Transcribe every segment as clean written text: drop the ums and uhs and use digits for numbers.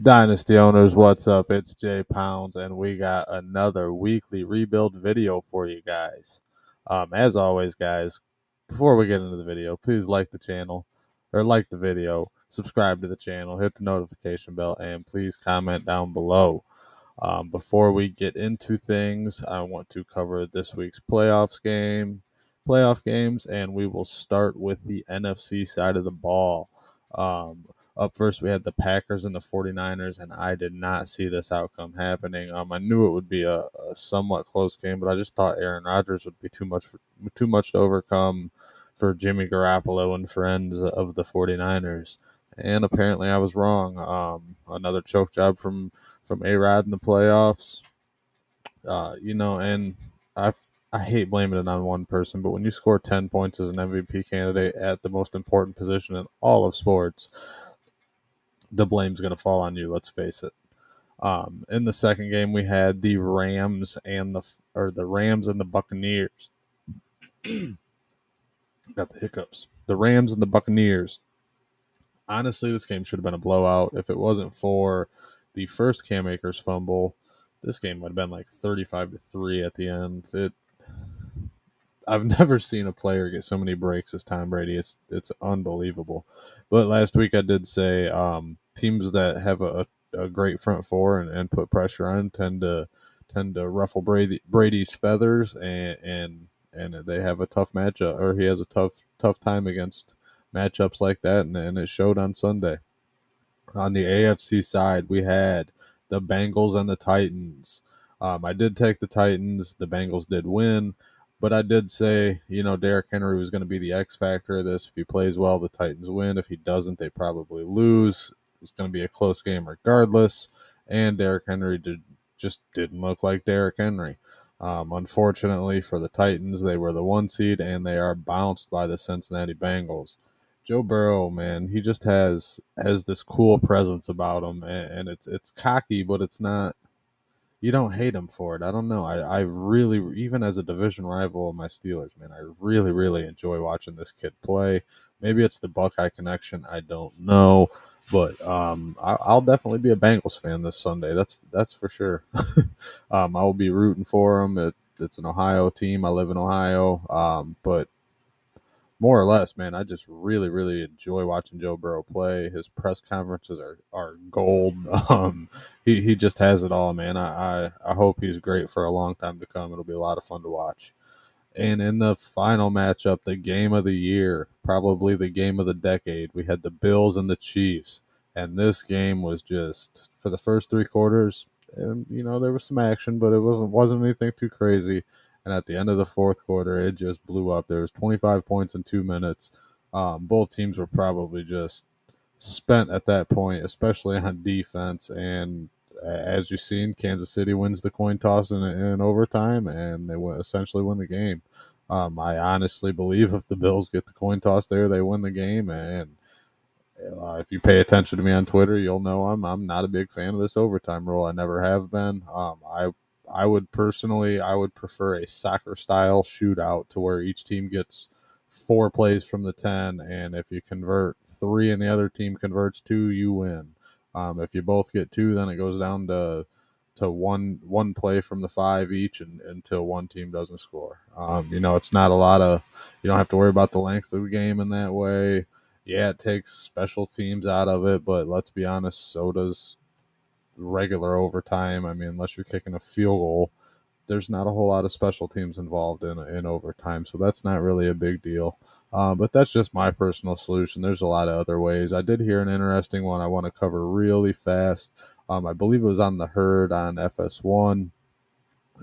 Dynasty owners, what's up? It's Jay Pounds, and we got another weekly rebuild video for you guys. As always, guys, before we get into the video, please like the channel or like the video, subscribe to the channel, hit the notification bell, and please comment down below. Before we get into things, I want to cover this week's playoff games, and we will start with the NFC side of the ball. Up first, we had the Packers and the 49ers, and I did not see this outcome happening. I knew it would be a somewhat close game, but I just thought Aaron Rodgers would be too much to overcome for Jimmy Garoppolo and friends of the 49ers. And apparently I was wrong. Another choke job from A-Rod in the playoffs. And I I hate blaming it on one person, but when you score 10 points as an MVP candidate at the most important position in all of sports, the blame's going to fall on you. Let's face it. In the second game, we had the Rams and the Buccaneers. Got the hiccups. The Rams and the Buccaneers. Honestly, this game should have been a blowout. If it wasn't for the first Cam Akers fumble, this game would have been like 35-3 at the end. I've never seen a player get so many breaks as Tom Brady. It's unbelievable. But last week I did say teams that have a great front four and put pressure on tend to ruffle Brady's feathers and they have a tough matchup, or he has a tough time against matchups like that, and it showed on Sunday. On the AFC side, we had the Bengals and the Titans. I did take the Titans. The Bengals did win, but I did say, Derrick Henry was going to be the X factor of this. If he plays well, the Titans win. If he doesn't, they probably lose. It's going to be a close game regardless. And Derrick Henry just didn't look like Derrick Henry. Unfortunately for the Titans, they were the 1 seed, and they are bounced by the Cincinnati Bengals. Joe Burrow, man, he just has this cool presence about him, and it's cocky, but it's not. You don't hate him for it. I don't know. I really, even as a division rival of my Steelers, man, I really, really enjoy watching this kid play. Maybe it's the Buckeye connection. I don't know, but I'll definitely be a Bengals fan this Sunday. That's for sure. I will be rooting for him. It's an Ohio team. I live in Ohio, but more or less, man, I just really, really enjoy watching Joe Burrow play. His press conferences are gold. He just has it all, man. I hope he's great for a long time to come. It'll be a lot of fun to watch. And in the final matchup, the game of the year, probably the game of the decade, we had the Bills and the Chiefs. And this game was just, for the first 3 quarters, there was some action, but it wasn't anything too crazy. And at the end of the fourth quarter, it just blew up. There was 25 points in 2 minutes. Both teams were probably just spent at that point, especially on defense. And as you've seen, Kansas City wins the coin toss in overtime, and they essentially win the game. I honestly believe if the Bills get the coin toss there, they win the game. And if you pay attention to me on Twitter, you'll know I'm not a big fan of this overtime rule. I never have been. I would prefer a soccer style shootout to where each team gets 4 plays from the 10, and if you convert 3 and the other team converts 2, you win. If you both get 2, then it goes down to one play from the 5 each, until one team doesn't score. It's not a lot of. You don't have to worry about the length of the game in that way. Yeah, it takes special teams out of it, but let's be honest, so does regular overtime. I mean, unless you're kicking a field goal, there's not a whole lot of special teams involved in overtime, so that's not really a big deal. But that's just my personal solution. There's a lot of other ways. I did hear an interesting one I want to cover really fast. I believe it was on the Herd on FS1,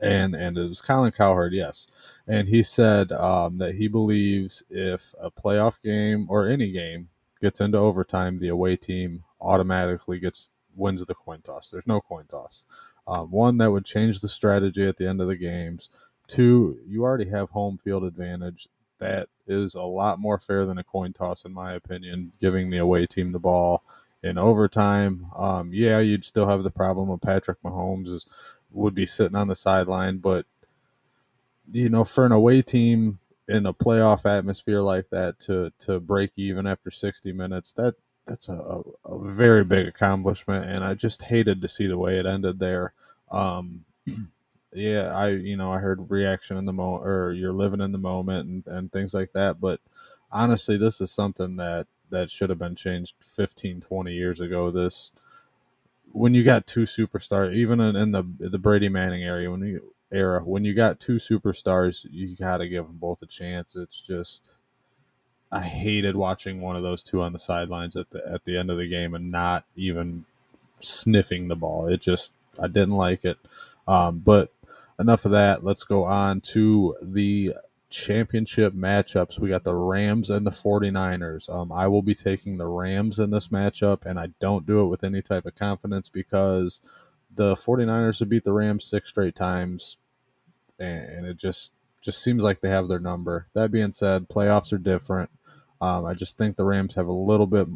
and it was Colin Cowherd, yes. And he said that he believes if a playoff game or any game gets into overtime, the away team automatically wins the coin toss. There's no coin toss. One, that would change the strategy at the end of the games. 2, you already have home field advantage. That is a lot more fair than a coin toss, in my opinion, giving the away team the ball in overtime. Yeah, you'd still have the problem of Patrick Mahomes would be sitting on the sideline, but for an away team in a playoff atmosphere like that to break even after 60 minutes, that's a very big accomplishment, and I just hated to see the way it ended there. Um, yeah, I heard reaction in the moment, or you're living in the moment, and things like that. But honestly, this is something that should have been changed 15, 20 years ago. This when you got two superstars, even in the Brady Manning era, when you got two superstars, you got to give them both a chance. It's just I hated watching one of those two on the sidelines at the end of the game and not even sniffing the ball. I didn't like it. But enough of that. Let's go on to the championship matchups. We got the Rams and the 49ers. I will be taking the Rams in this matchup, and I don't do it with any type of confidence because the 49ers have beat the Rams 6 straight times, and it just seems like they have their number. That being said, playoffs are different. I just think the Rams have a little bit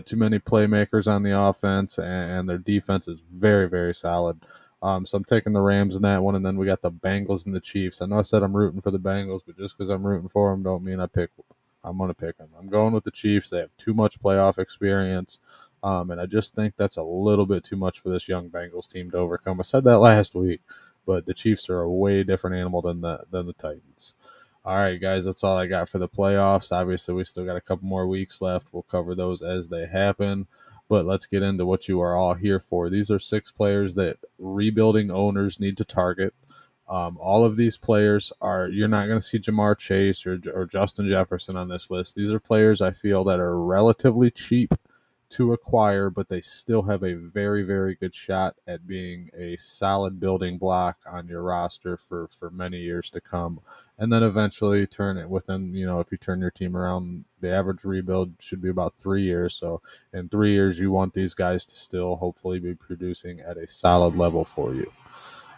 too many playmakers on the offense, and their defense is very, very solid. So I'm taking the Rams in that one, and then we got the Bengals and the Chiefs. I know I said I'm rooting for the Bengals, but just because I'm rooting for them don't mean I'm going to pick them. I'm going with the Chiefs. They have too much playoff experience, and I just think that's a little bit too much for this young Bengals team to overcome. I said that last week, but the Chiefs are a way different animal than the Titans. All right, guys, that's all I got for the playoffs. Obviously, we still got a couple more weeks left. We'll cover those as they happen. But let's get into what you are all here for. These are 6 players that rebuilding owners need to target. All of these players you're not going to see Jamar Chase or Justin Jefferson on this list. These are players I feel that are relatively cheap to acquire, but they still have a very, very good shot at being a solid building block on your roster for many years to come. And then eventually turn it within, if you turn your team around, the average rebuild should be about 3 years. So in 3 years, you want these guys to still hopefully be producing at a solid level for you.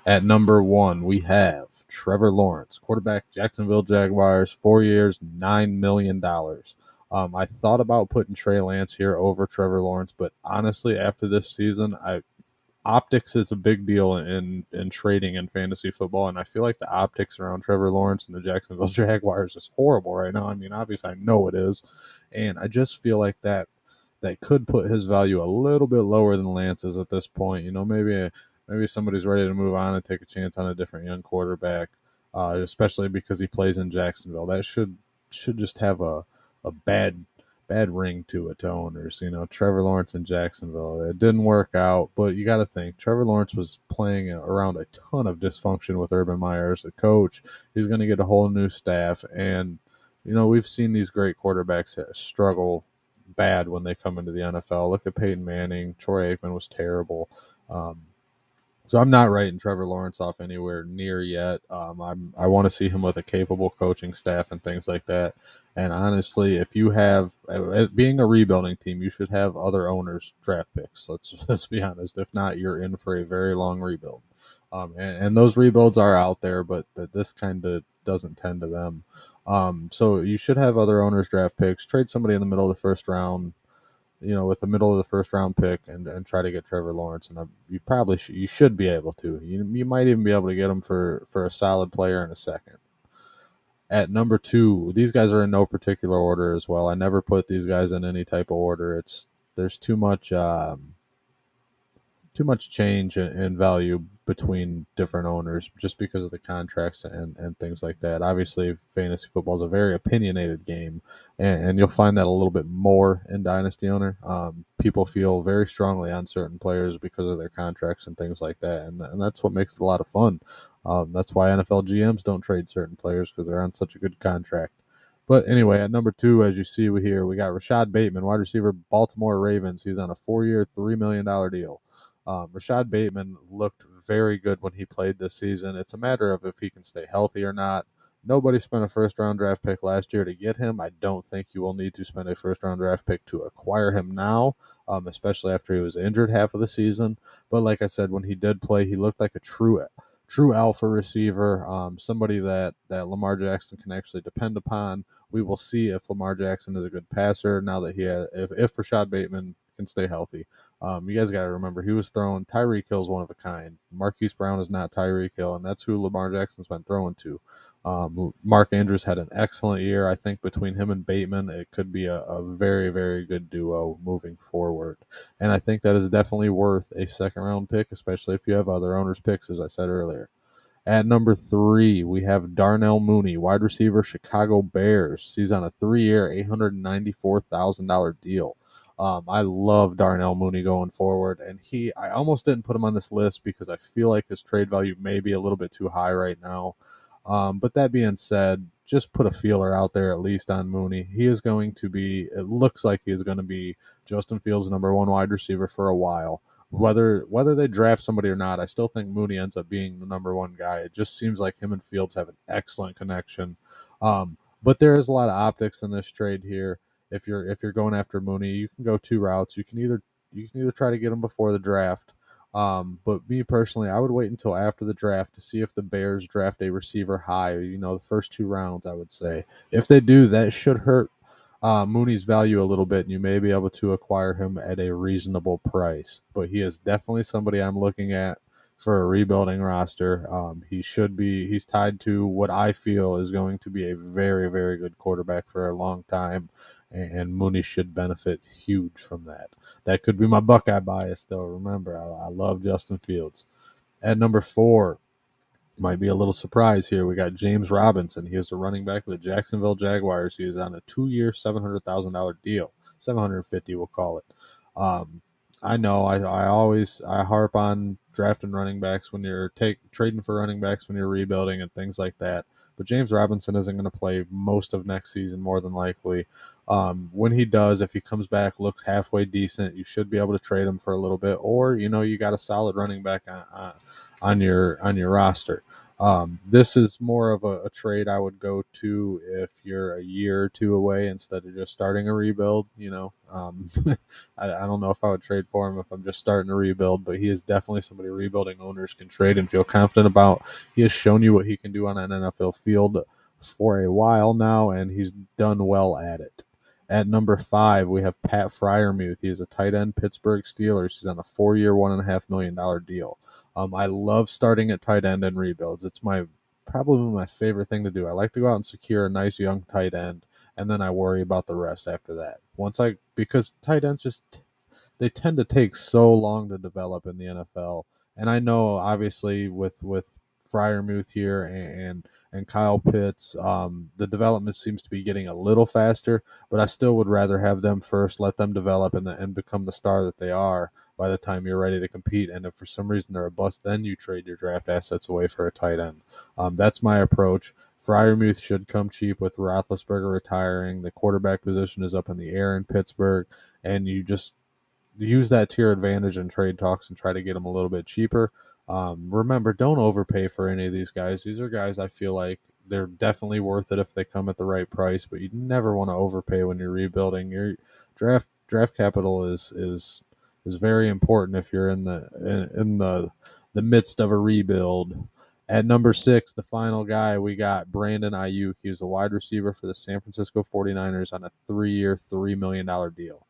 At number 1, we have Trevor Lawrence, quarterback, Jacksonville Jaguars, 4 years, $9 million. I thought about putting Trey Lance here over Trevor Lawrence, but honestly, after this season, optics is a big deal in trading in fantasy football, and I feel like the optics around Trevor Lawrence and the Jacksonville Jaguars is horrible right now. I mean, obviously, I know it is, and I just feel like that could put his value a little bit lower than Lance's at this point. Maybe somebody's ready to move on and take a chance on a different young quarterback, especially because he plays in Jacksonville. That should just have a bad ring to it to owners. Trevor Lawrence in Jacksonville. It didn't work out, but you got to think Trevor Lawrence was playing around a ton of dysfunction with Urban Meyer as the coach. He's going to get a whole new staff, and we've seen these great quarterbacks struggle bad when they come into the NFL. Look at Peyton Manning. Troy Aikman was terrible. So I'm not writing Trevor Lawrence off anywhere near yet. I want to see him with a capable coaching staff and things like that. And honestly, if you have being a rebuilding team, you should have other owners draft picks. Let's be honest. If not, you're in for a very long rebuild. And those rebuilds are out there, but this kind of doesn't tend to them. So you should have other owners draft picks. Trade somebody in the middle of the first round, with the middle of the first round pick and try to get Trevor Lawrence. And you should be able to. You might even be able to get him for a solid player in a second. At number 2, these guys are in no particular order as well. I never put these guys in any type of order. There's too much change in value between different owners just because of the contracts and things like that. Obviously, fantasy football is a very opinionated game, and you'll find that a little bit more in Dynasty Owner. People feel very strongly on certain players because of their contracts and things like that, and that's what makes it a lot of fun. That's why NFL GMs don't trade certain players because they're on such a good contract. But anyway, at number 2, as you see here, we got Rashad Bateman, wide receiver, Baltimore Ravens. He's on a 4-year, $3 million deal. Rashad Bateman looked very good when he played this season. It's a matter of if he can stay healthy or not. Nobody spent a first-round draft pick last year to get him. I don't think you will need to spend a first-round draft pick to acquire him now, especially after he was injured half of the season. But like I said, when he did play, he looked like a true alpha receiver, somebody that Lamar Jackson can actually depend upon. We will see if Lamar Jackson is a good passer now that if Rashad Bateman can stay healthy. You guys got to remember, he was throwing Tyreek Hill's one of a kind. Marquise Brown is not Tyreek Hill, and that's who Lamar Jackson's been throwing to. Mark Andrews had an excellent year. I think between him and Bateman, it could be a very, very good duo moving forward. And I think that is definitely worth a second-round pick, especially if you have other owners' picks, as I said earlier. At number 3, we have Darnell Mooney, wide receiver, Chicago Bears. He's on a 3-year, $894,000 deal. I love Darnell Mooney going forward, and I almost didn't put him on this list because I feel like his trade value may be a little bit too high right now. But that being said, just put a feeler out there at least on Mooney. He is going to be, it looks like he is going to be Justin Fields' number 1 wide receiver for a while. Whether they draft somebody or not, I still think Mooney ends up being the number 1 guy. It just seems like him and Fields have an excellent connection. But there is a lot of optics in this trade here. If you're going after Mooney, you can go 2 routes. You can either try to get him before the draft. But me personally, I would wait until after the draft to see if the Bears draft a receiver high. The first 2 rounds, I would say. If they do, that should hurt Mooney's value a little bit, and you may be able to acquire him at a reasonable price. But he is definitely somebody I'm looking at for a rebuilding roster. He's tied to what I feel is going to be a very, very good quarterback for a long time, and Mooney should benefit huge from that. That could be my Buckeye bias, though. Remember, I love Justin Fields. At number 4, might be a little surprise here. We got James Robinson. He is the running back of the Jacksonville Jaguars. He is on a 2-year, $700,000 deal. $750, we'll call it. I know I harp on drafting running backs when you're trading for running backs when you're rebuilding and things like that. But James Robinson isn't going to play most of next season, more than likely. When he does, if he comes back, looks halfway decent, you should be able to trade him for a little bit, or you got a solid running back on your roster. This is more of a trade I would go to if you're a year or 2 away instead of just starting a rebuild. I don't know if I would trade for him if I'm just starting a rebuild, but he is definitely somebody rebuilding owners can trade and feel confident about. He has shown you what he can do on an NFL field for a while now, and he's done well at it. At number 5, we have Pat Friarmuth. He is a tight end, Pittsburgh Steelers. He's on a 4-year, $1.5 million deal. I love starting at tight end and rebuilds. It's probably my favorite thing to do. I like to go out and secure a nice young tight end, and then I worry about the rest after that. Because tight ends they tend to take so long to develop in the NFL. And I know, obviously, with Friarmuth here and Kyle Pitts, the development seems to be getting a little faster, but I still would rather have them first, let them develop and become the star that they are by the time you're ready to compete. And if for some reason they're a bust, then you trade your draft assets away for a tight end. That's my approach. Friarmuth should come cheap with Roethlisberger retiring. The quarterback position is up in the air in Pittsburgh, and you just use that to your advantage in trade talks and try to get them a little bit cheaper. Remember, don't overpay for any of these guys. These are guys I feel like they're definitely worth it if they come at the right price, but you never want to overpay when you're rebuilding. Your draft capital is very important if you're in the midst of a rebuild. At number 6, the final guy, we got Brandon Ayuk. He was a wide receiver for the San Francisco 49ers on a 3-year, $3 million deal.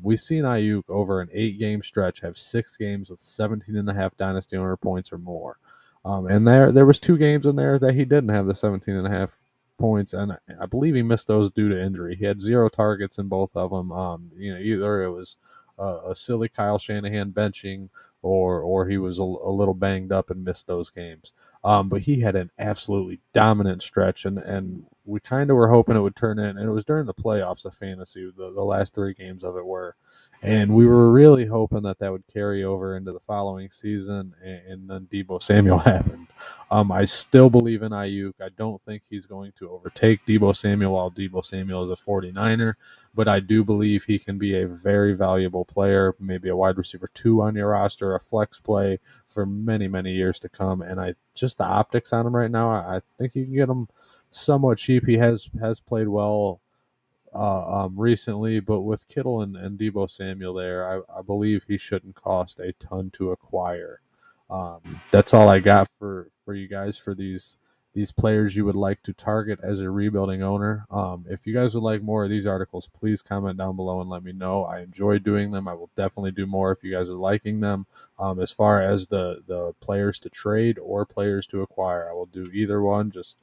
We've seen Ayuk over an 8-game stretch have 6 games with 17.5 dynasty owner points or more. And there was 2 games in there that he didn't have the 17.5 points, and I believe he missed those due to injury. He had 0 targets in both of them. Either it was a silly Kyle Shanahan benching, or he was a little banged up and missed those games. But he had an absolutely dominant stretch, and we kind of were hoping it would turn in. And it was during the playoffs of fantasy, the last 3 games of it were. And we were really hoping that would carry over into the following season, and then Debo Samuel happened. I still believe in Ayuk. I don't think he's going to overtake Debo Samuel while Debo Samuel is a 49er, but I do believe he can be a very valuable player, maybe a wide receiver 2 on your roster, a flex play for many, many years to come. And just the optics on him right now, I think you can get him somewhat cheap. He has played well recently, but with Kittle and Debo Samuel there, I believe he shouldn't cost a ton to acquire. That's all I got for you guys for these these players you would like to target as a rebuilding owner. If you guys would like more of these articles, please comment down below and let me know. I enjoy doing them. I will definitely do more if you guys are liking them. As far as the players to trade or players to acquire, I will do either one. Just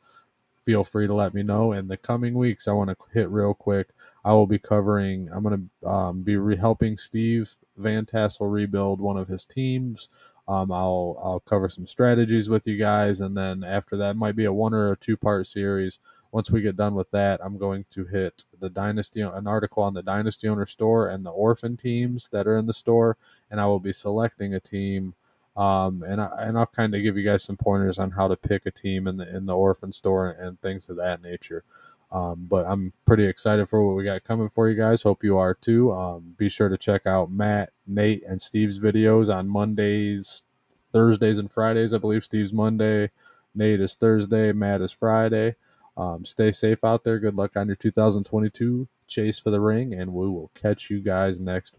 feel free to let me know. In the coming weeks, I want to hit real quick. I'm going to be helping Steve Van Tassel rebuild one of his teams. I'll cover some strategies with you guys, and then after that, might be a 1 or a 2-part series. Once we get done with that, I'm going to hit an article on the Dynasty Owner store and the orphan teams that are in the store, and I will be selecting a team. And I'll kind of give you guys some pointers on how to pick a team in the orphan store and things of that nature. But I'm pretty excited for what we got coming for you guys. Hope you are too. Be sure to check out Matt, Nate, and Steve's videos on Mondays, Thursdays, and Fridays. I believe Steve's Monday, Nate is Thursday, Matt is Friday. Stay safe out there. Good luck on your 2022 chase for the ring, and we will catch you guys next week.